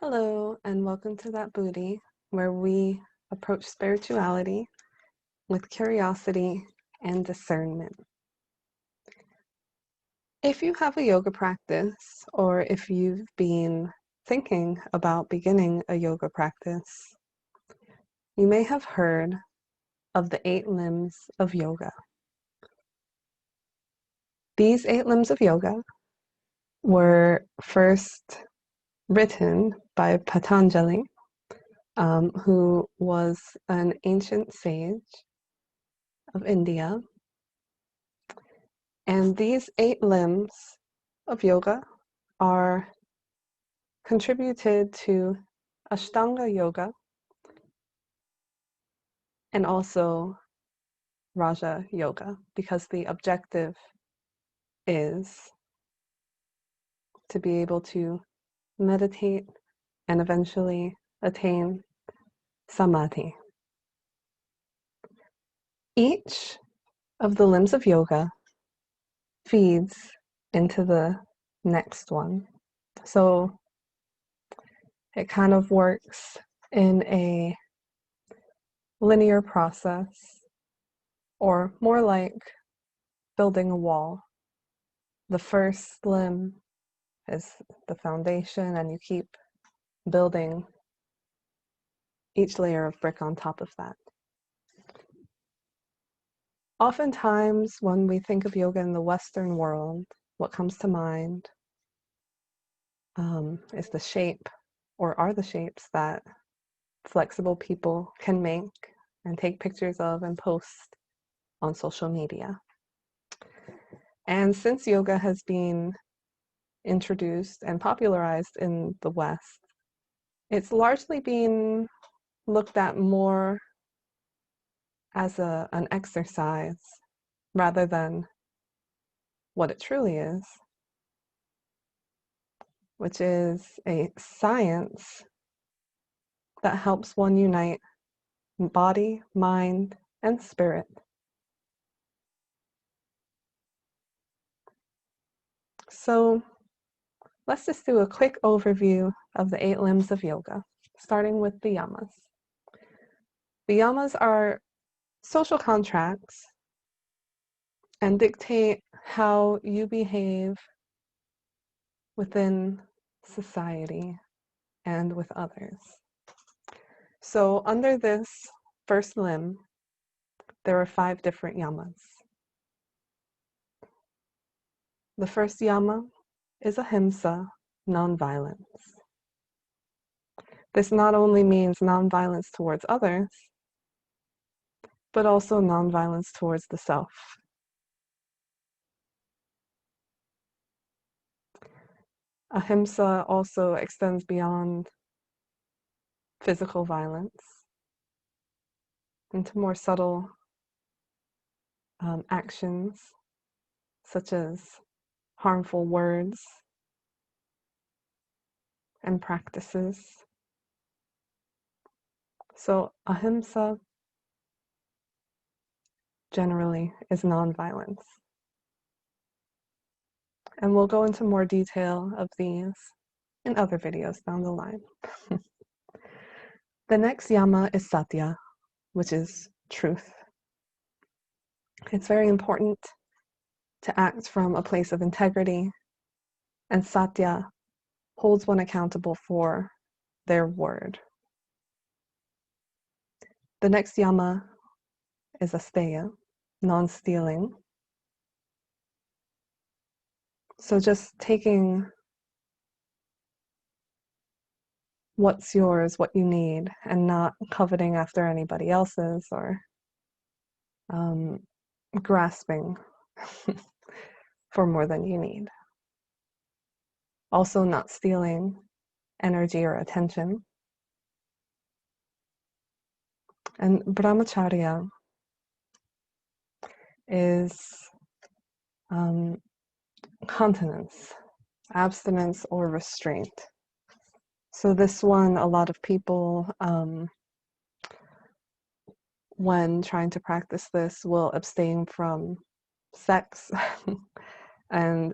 Hello, and welcome to That Booty, where we approach spirituality with curiosity and discernment. If you have a yoga practice, or if you've been thinking about beginning a yoga practice, you may have heard of the 8 limbs of yoga. These 8 limbs of yoga were first written by Patanjali, who was an ancient sage of India. And these 8 limbs of yoga are contributed to Ashtanga yoga and also Raja yoga, because the objective is to be able to meditate and eventually attain samadhi. Each of the limbs of yoga feeds into the next one. So it kind of works in a linear process, or more like building a wall. The first limb is the foundation, and you keep building each layer of brick on top of that. Oftentimes, when we think of yoga in the Western world, what comes to mind is the shape, or are the shapes that flexible people can make and take pictures of and post on social media. And since yoga has been introduced and popularized in the West, it's largely been looked at more as an exercise rather than what it truly is, which is a science that helps one unite body, mind, and spirit. So let's just do a quick overview of the 8 limbs of yoga, starting with the Yamas. The Yamas are social contracts and dictate how you behave within society and with others. So under this first limb, there are 5 different yamas. The first yama is ahimsa, nonviolence. This not only means nonviolence towards others, but also nonviolence towards the self. Ahimsa also extends beyond physical violence into more subtle actions, such as harmful words and practices. So ahimsa generally is nonviolence. And we'll go into more detail of these in other videos down the line. The next yama is Satya, which is truth. It's very important to act from a place of integrity, and Satya holds one accountable for their word. The next yama is Asteya, non-stealing. So just taking what's yours, what you need, and not coveting after anybody else's, or grasping for more than you need. Also not stealing energy or attention. And brahmacharya is continence, abstinence, or restraint. So this one, a lot of people, when trying to practice this, will abstain from sex. And,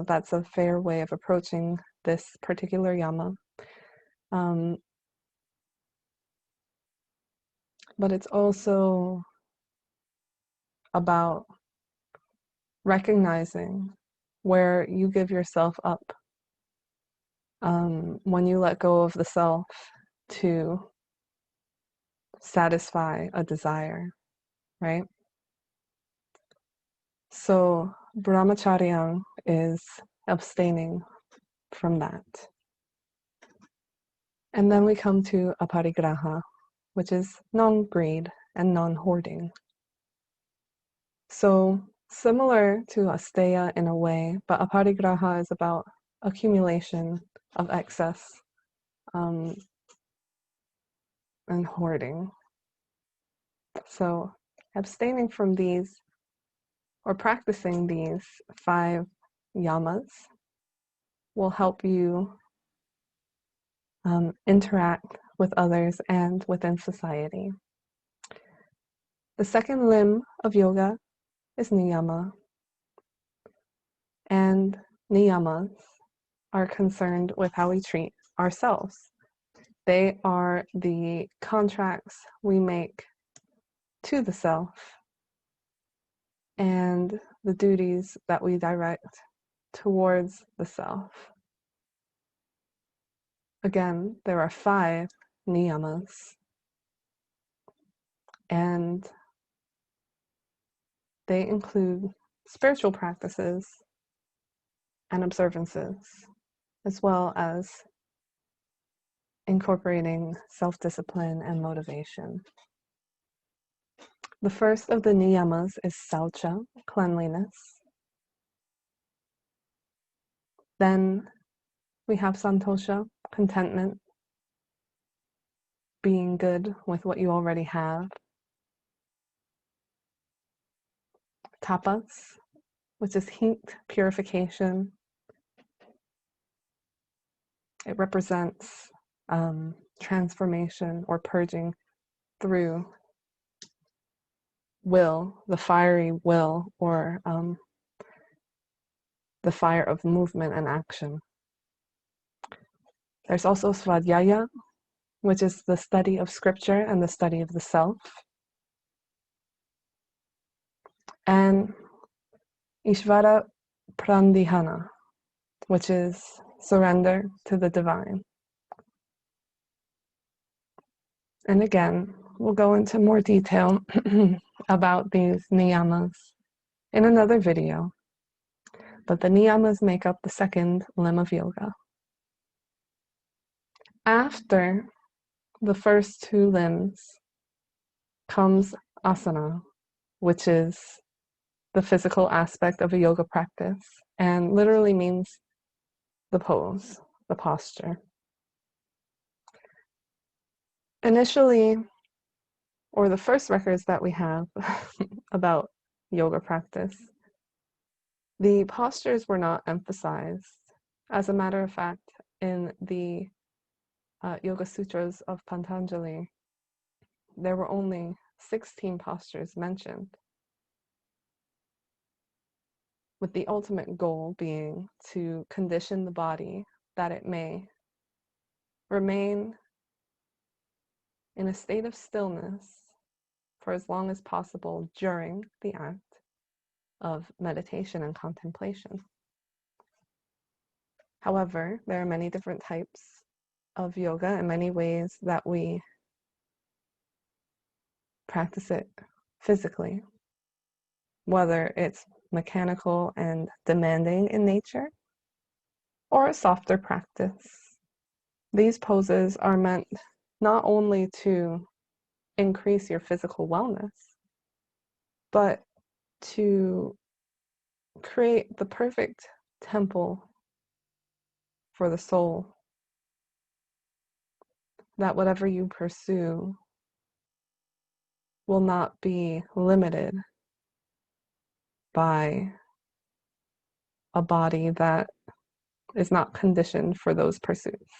that's a fair way of approaching this particular yama. But it's also about recognizing where you give yourself up when you let go of the self to satisfy a desire, right? So brahmacharya is abstaining from that. And then we come to aparigraha, which is non-greed and non-hoarding. So similar to asteya in a way, but aparigraha is about accumulation of excess and hoarding. So abstaining from these or practicing these 5 yamas will help you interact with others and within society. The second limb of yoga is niyama, and niyamas are concerned with how we treat ourselves. They are the contracts we make to the self and the duties that we direct towards the self. Again, there are 5 niyamas, and they include spiritual practices and observances, as well as incorporating self-discipline and motivation. The first of the niyamas is saucha, cleanliness. Then we have santosha, contentment, being good with what you already have. Tapas, which is heat, purification. It represents transformation or purging through will, the fiery will, or the fire of movement and action. There's also svadhyaya, which is the study of scripture and the study of the self. And Ishvara Prandihana, which is surrender to the divine. And again, we'll go into more detail about these niyamas in another video, but the niyamas make up the second limb of yoga. After the first 2 limbs comes asana, which is the physical aspect of a yoga practice and literally means the pose, the posture. Initially, or the first records that we have about yoga practice, the postures were not emphasized. As a matter of fact, in the Yoga Sutras of Patanjali, there were only 16 postures mentioned, with the ultimate goal being to condition the body that it may remain in a state of stillness for as long as possible during the act of meditation and contemplation. However, there are many different types of yoga and many ways that we practice it physically, whether it's mechanical and demanding in nature or a softer practice. These poses are meant not only to increase your physical wellness, but to create the perfect temple for the soul, that whatever you pursue will not be limited by a body that is not conditioned for those pursuits.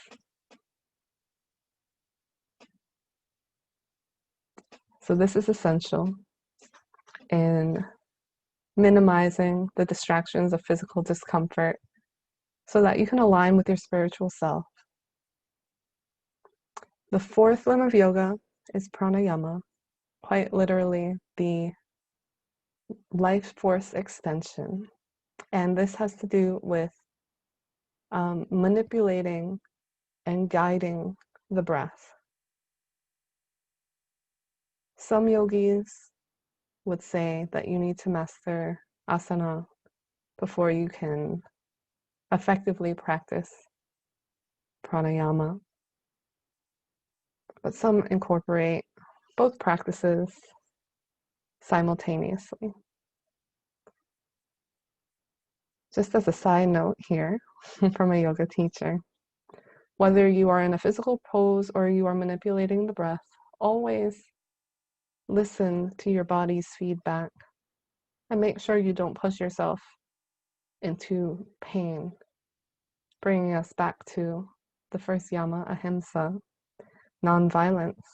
So this is essential in minimizing the distractions of physical discomfort so that you can align with your spiritual self The fourth limb of yoga is pranayama, quite literally the life force extension. And this has to do with manipulating and guiding the breath. Some yogis would say that you need to master asana before you can effectively practice pranayama. But some incorporate both practices simultaneously. Just as a side note here from a yoga teacher, whether you are in a physical pose or you are manipulating the breath, always listen to your body's feedback and make sure you don't push yourself into pain, bringing us back to the first yama, ahimsa, non-violence.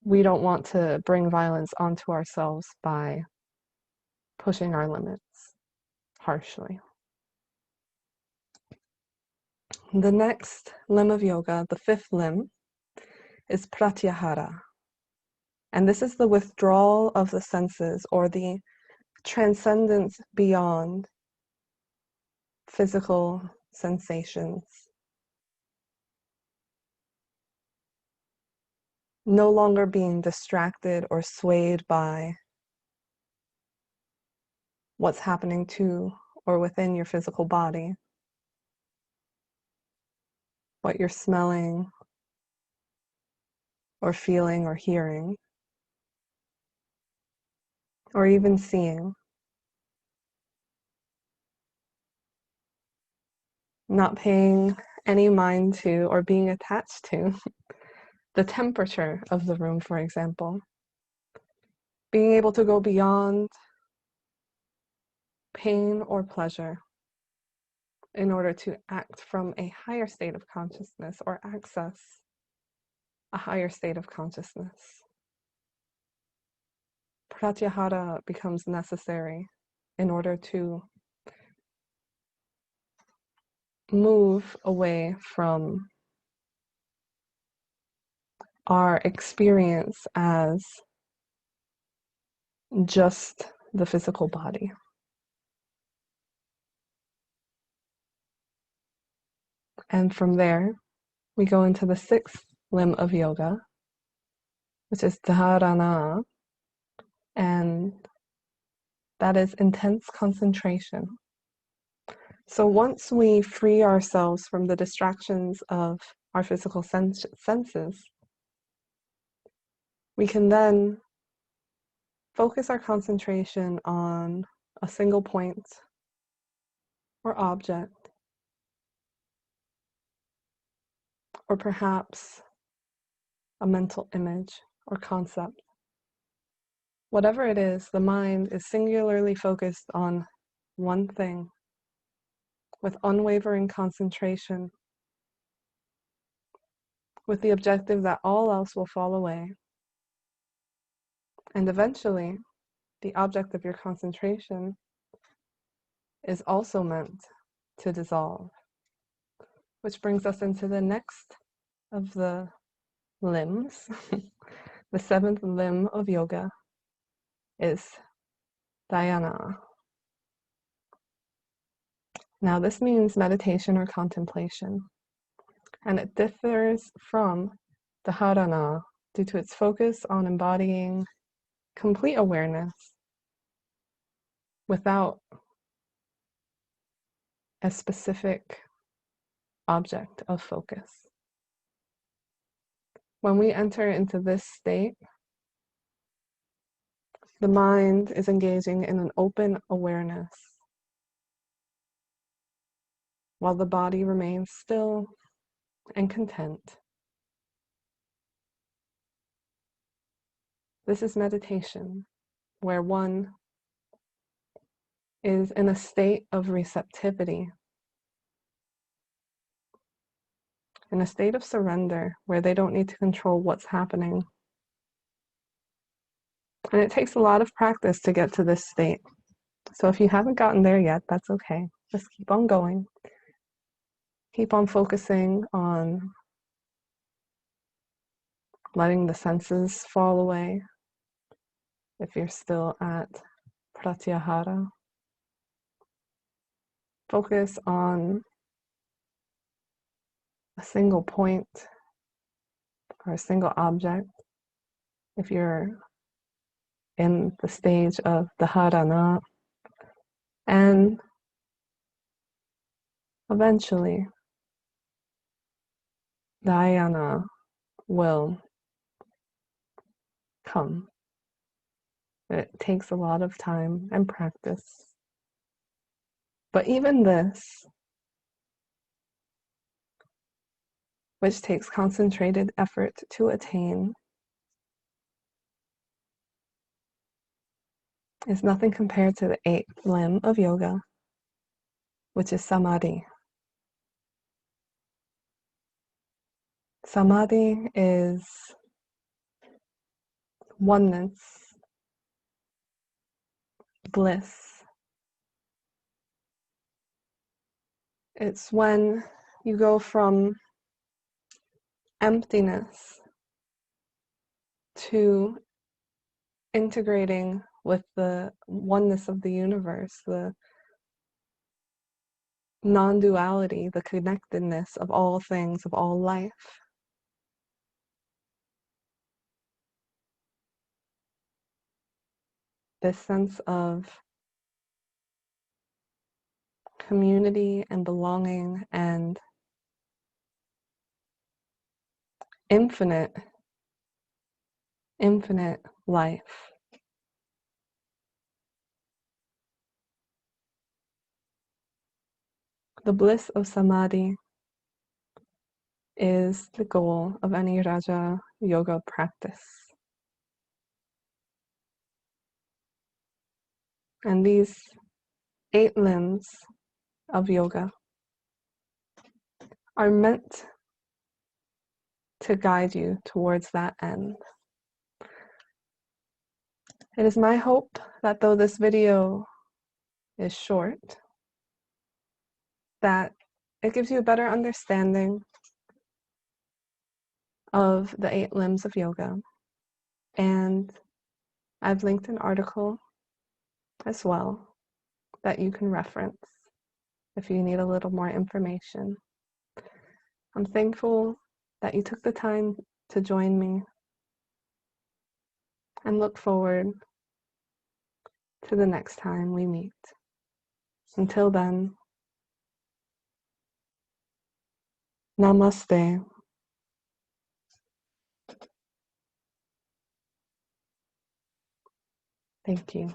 We don't want to bring violence onto ourselves by pushing our limits harshly. The next limb of yoga, the fifth limb, is pratyahara. And this is the withdrawal of the senses, or the transcendence beyond physical sensations. No longer being distracted or swayed by what's happening to or within your physical body, what you're smelling or feeling or hearing, or even seeing. Not paying any mind to or being attached to the temperature of the room, for example. Being able to go beyond pain or pleasure in order to act from a higher state of consciousness or access a higher state of consciousness. Pratyahara becomes necessary in order to move away from our experience as just the physical body. And from there, we go into the sixth limb of yoga, which is dharana, and that is intense concentration. So once we free ourselves from the distractions of our physical senses, we can then focus our concentration on a single point or object, or perhaps a mental image or concept. Whatever it is, the mind is singularly focused on one thing with unwavering concentration, with the objective that all else will fall away. And eventually, the object of your concentration is also meant to dissolve. Which brings us into the next of the limbs. The seventh limb of yoga is dhyana. Now this means meditation or contemplation, and it differs from dharana due to its focus on embodying complete awareness without a specific object of focus. When we enter into this state, the mind is engaging in an open awareness, while the body remains still and content. This is meditation, where one is in a state of receptivity, in a state of surrender, where they don't need to control what's happening. And it takes a lot of practice to get to this state. So if you haven't gotten there yet, that's okay. Just keep on going. Keep on focusing on letting the senses fall away if you're still at pratyahara. Focus on a single point or a single object if you're in the stage of dharana, and eventually dhyana will come. It takes a lot of time and practice. But even this, which takes concentrated effort to attain, is nothing compared to the eighth limb of yoga, which is samadhi. Samadhi is oneness, bliss. It's when you go from emptiness to integrating with the oneness of the universe, the non-duality, the connectedness of all things, of all life. This sense of community and belonging and infinite life. The bliss of samadhi is the goal of any Raja Yoga practice. And these 8 limbs of yoga are meant to guide you towards that end. It is my hope that though this video is short, that it gives you a better understanding of the 8 limbs of yoga. And I've linked an article as well that you can reference if you need a little more information. I'm thankful that you took the time to join me and look forward to the next time we meet. Until then, Namaste. Thank you.